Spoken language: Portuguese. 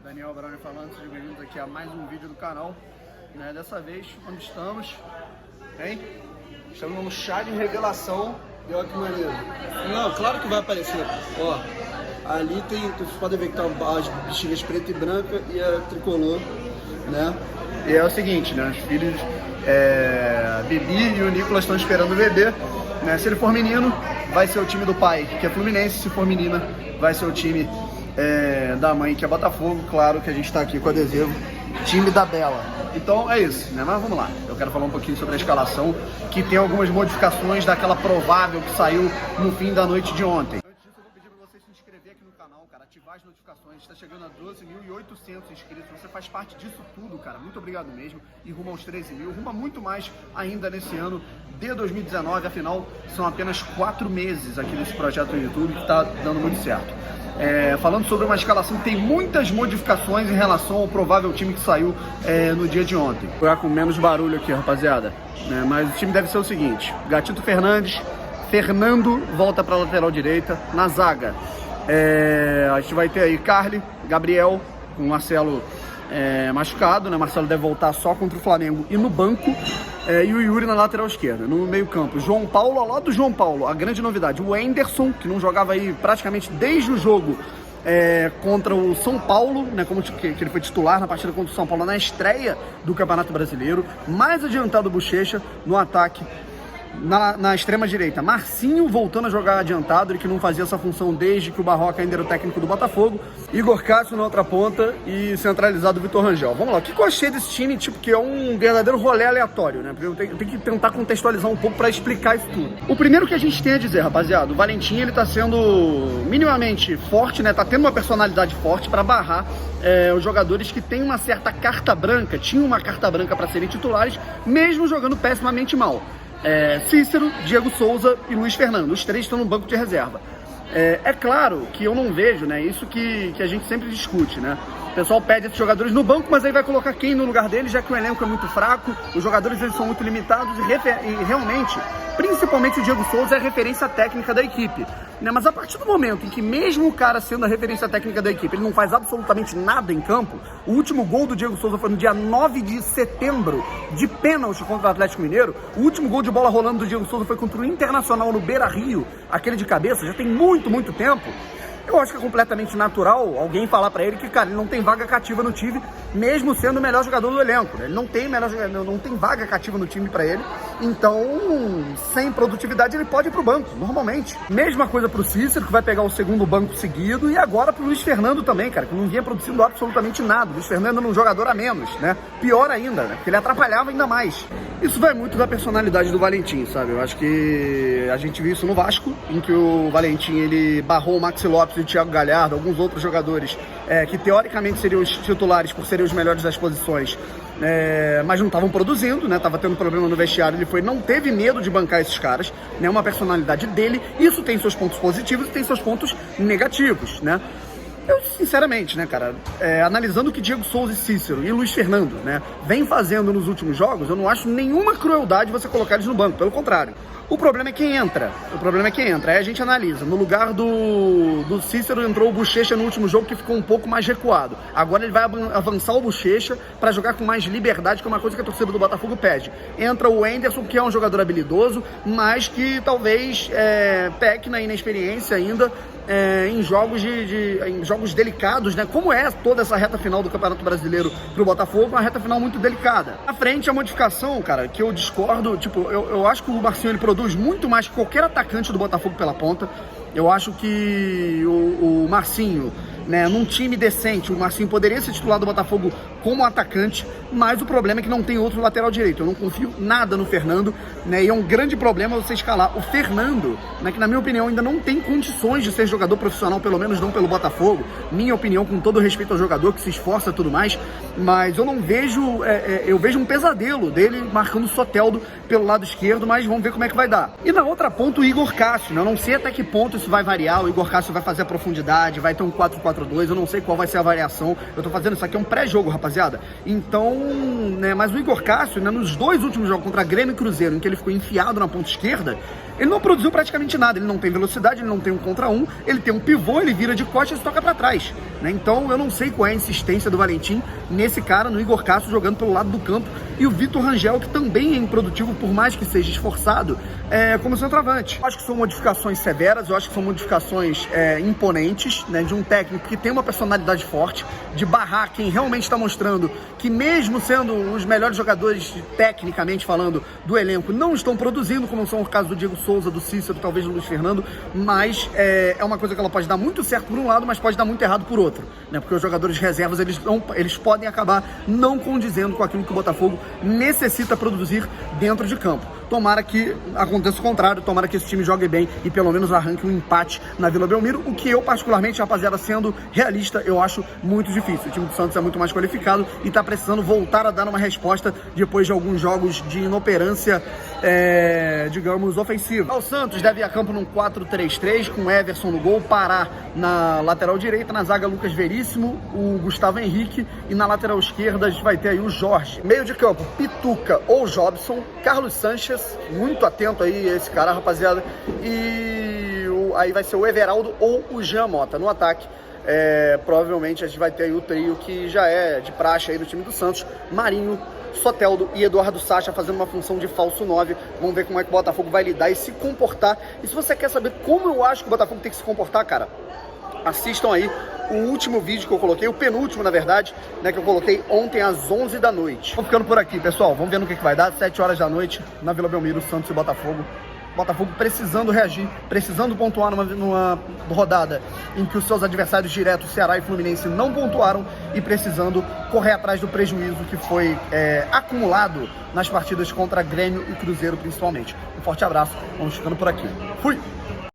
Daniel Browne falando, sejam bem-vindos aqui a mais um vídeo do canal. Dessa vez, onde estamos? Hein? Estamos no chá de revelação. E olha que maneiro. Não, claro que vai aparecer. Ó, ali tem, vocês podem ver que tá as bexigas preta e branca e a tricolor, né? E é o seguinte, né? Os filhos, Bibi e o Nicolas estão esperando o bebê. Né? Se ele for menino, vai ser o time do pai, que é Fluminense. Se for menina, vai ser o time da mãe, que é Botafogo. Claro que a gente tá aqui com o adesivo time da Bela. Então é isso, né? Mas vamos lá. Eu quero falar um pouquinho sobre a escalação, que tem algumas modificações daquela provável que saiu no fim da noite de ontem. Antes disso, eu vou pedir para você se inscrever aqui no canal, cara, ativar as notificações. Está chegando a 12.800 inscritos. Você faz parte disso tudo, cara. Muito obrigado mesmo. E rumo aos 13 mil. Rumo a muito mais ainda nesse ano de 2019. Afinal, são apenas 4 meses aqui nesse projeto no YouTube que está dando muito certo. Falando sobre uma escalação que tem muitas modificações em relação ao provável time que saiu no dia de ontem. Vou jogar com menos barulho aqui, rapaziada. Mas o time deve ser o seguinte: Gatito Fernandes, Fernando volta para a lateral direita. Na zaga, a gente vai ter aí Carly, Gabriel, com o Marcelo machucado, né? Marcelo deve voltar só contra o Flamengo e no banco. E o Yuri na lateral esquerda, no meio campo. João Paulo, ao lado do João Paulo, a grande novidade, o Henderson, que não jogava aí praticamente desde o jogo contra o São Paulo, né, como que ele foi titular na partida contra o São Paulo na estreia do Campeonato Brasileiro. Mais adiantado o Bochecha no ataque. Na extrema direita, Marcinho voltando a jogar adiantado, ele que não fazia essa função desde que o Barroca ainda era o técnico do Botafogo. Igor Cássio na outra ponta e centralizado o Vitor Rangel. Vamos lá, o que eu achei desse time, tipo, que é um verdadeiro rolê aleatório, né? Porque eu tenho que tentar contextualizar um pouco para explicar isso tudo. O primeiro que a gente tem a dizer, rapaziada, o Valentim, ele tá sendo minimamente forte, né? Tá tendo uma personalidade forte para barrar os jogadores que têm uma certa carta branca, tinham uma carta branca para serem titulares, mesmo jogando pessimamente mal. Cícero, Diego Souza e Luiz Fernando, os três estão no banco de reserva. É claro que eu não vejo, né, isso que a gente sempre discute, né? O pessoal pede esses jogadores no banco, mas aí vai colocar quem no lugar deles, já que o elenco é muito fraco, os jogadores eles são muito limitados e realmente, principalmente o Diego Souza é a referência técnica da equipe, né? Mas a partir do momento em que mesmo o cara sendo a referência técnica da equipe, ele não faz absolutamente nada em campo. O último gol do Diego Souza foi no dia 9 de setembro, de pênalti contra o Atlético Mineiro. O último gol de bola rolando do Diego Souza foi contra o Internacional no Beira-Rio, aquele de cabeça, já tem muito tempo. Eu acho que é completamente natural alguém falar pra ele que, cara, ele não tem vaga cativa no time, mesmo sendo o melhor jogador do elenco, né? Ele não tem vaga cativa no time pra ele, então, sem produtividade, ele pode ir pro banco, normalmente. Mesma coisa pro Cícero, que vai pegar o segundo banco seguido, e agora pro Luiz Fernando também, cara, que não vinha produzindo absolutamente nada. O Luiz Fernando é um jogador a menos, né? Pior ainda, né? Porque ele atrapalhava ainda mais. Isso vai muito da personalidade do Valentim, sabe? Eu acho que a gente viu isso no Vasco, em que o Valentim, ele barrou o Maxi Lopes e o Thiago Galhardo, alguns outros jogadores que teoricamente seriam os titulares por serem os melhores das posições, mas não estavam produzindo, né? Tava tendo problema no vestiário, não teve medo de bancar esses caras, né? Uma personalidade dele. Isso tem seus pontos positivos e tem seus pontos negativos, né? Eu, sinceramente, né, cara, analisando o que Diego Souza e Cícero e Luiz Fernando, né, vem fazendo nos últimos jogos, eu não acho nenhuma crueldade você colocar eles no banco, pelo contrário. O problema é quem entra. Aí a gente analisa. No lugar do Cícero entrou o Bochecha no último jogo, que ficou um pouco mais recuado. Agora ele vai avançar o Bochecha para jogar com mais liberdade, que é uma coisa que a torcida do Botafogo pede. Entra o Henderson, que é um jogador habilidoso, mas que talvez peque na inexperiência ainda em jogos delicados, né? Como é toda essa reta final do Campeonato Brasileiro pro Botafogo, uma reta final muito delicada. À frente, a modificação, cara, que eu discordo, tipo, eu acho que o Marcinho, ele produz muito mais que qualquer atacante do Botafogo pela ponta. Eu acho que o Marcinho, né, num time decente, o Marcinho poderia ser titular do Botafogo como atacante, mas o problema é que não tem outro lateral direito. Eu não confio nada no Fernando, né, e é um grande problema você escalar o Fernando, né, que na minha opinião ainda não tem condições de ser jogador profissional, pelo menos não pelo Botafogo. Minha opinião, com todo respeito ao jogador que se esforça e tudo mais, mas eu não vejo, eu vejo um pesadelo dele marcando o Soteldo pelo lado esquerdo, mas vamos ver como é que vai dar. E na outra ponta, o Igor Cássio, né, eu não sei até que ponto isso vai variar. O Igor Cássio vai fazer a profundidade, vai ter um 4-4-2, eu não sei qual vai ser a variação. Eu tô fazendo isso aqui, é um pré-jogo, rapaziada. Então, né, mas o Igor Cássio, né, nos dois últimos jogos contra Grêmio e Cruzeiro, em que ele ficou enfiado na ponta esquerda, ele não produziu praticamente nada, ele não tem velocidade, ele não tem um contra um, ele tem um pivô, ele vira de costas e toca para trás, né? Então eu não sei qual é a insistência do Valentim nesse cara, no Igor Castro, jogando pelo lado do campo, e o Vitor Rangel, que também é improdutivo, por mais que seja esforçado, como centroavante. Eu acho que são modificações severas, eu acho que são modificações imponentes, né, de um técnico que tem uma personalidade forte, de barrar quem realmente está mostrando que, mesmo sendo os melhores jogadores tecnicamente falando do elenco, não estão produzindo, como são o caso do Diego Souza, do Cícero, talvez do Luiz Fernando, mas é uma coisa que ela pode dar muito certo por um lado, mas pode dar muito errado por outro, né? Porque os jogadores reservas, eles podem acabar não condizendo com aquilo que o Botafogo necessita produzir dentro de campo. Tomara que aconteça o contrário, tomara que esse time jogue bem e pelo menos arranque um empate na Vila Belmiro, o que eu particularmente, rapaziada, sendo realista, eu acho muito difícil. O time do Santos é muito mais qualificado e tá precisando voltar a dar uma resposta depois de alguns jogos de inoperância, digamos, ofensiva. O Santos deve ir a campo num 4-3-3, com Everson no gol, Pará na lateral direita, na zaga Lucas Veríssimo, o Gustavo Henrique, e na lateral esquerda a gente vai ter aí o Jorge. Meio de campo, Pituca ou Jobson, Carlos Sanches, muito atento aí esse cara, rapaziada, e aí vai ser o Everaldo ou o Jean Mota no ataque. Provavelmente a gente vai ter aí o trio que já é de praxe aí do time do Santos, Marinho, Soteldo e Eduardo Sacha fazendo uma função de falso 9. Vamos ver como é que o Botafogo vai lidar e se comportar. E se você quer saber como eu acho que o Botafogo tem que se comportar, cara, assistam aí o último vídeo que eu coloquei, o penúltimo, na verdade, né, que eu coloquei ontem às 11 da noite. Vou ficando por aqui, pessoal. Vamos ver no que vai dar. 7 horas da noite, na Vila Belmiro, Santos e Botafogo. Botafogo precisando reagir, precisando pontuar numa rodada em que os seus adversários diretos, Ceará e Fluminense, não pontuaram, e precisando correr atrás do prejuízo que foi acumulado nas partidas contra Grêmio e Cruzeiro, principalmente. Um forte abraço, vamos ficando por aqui. Fui!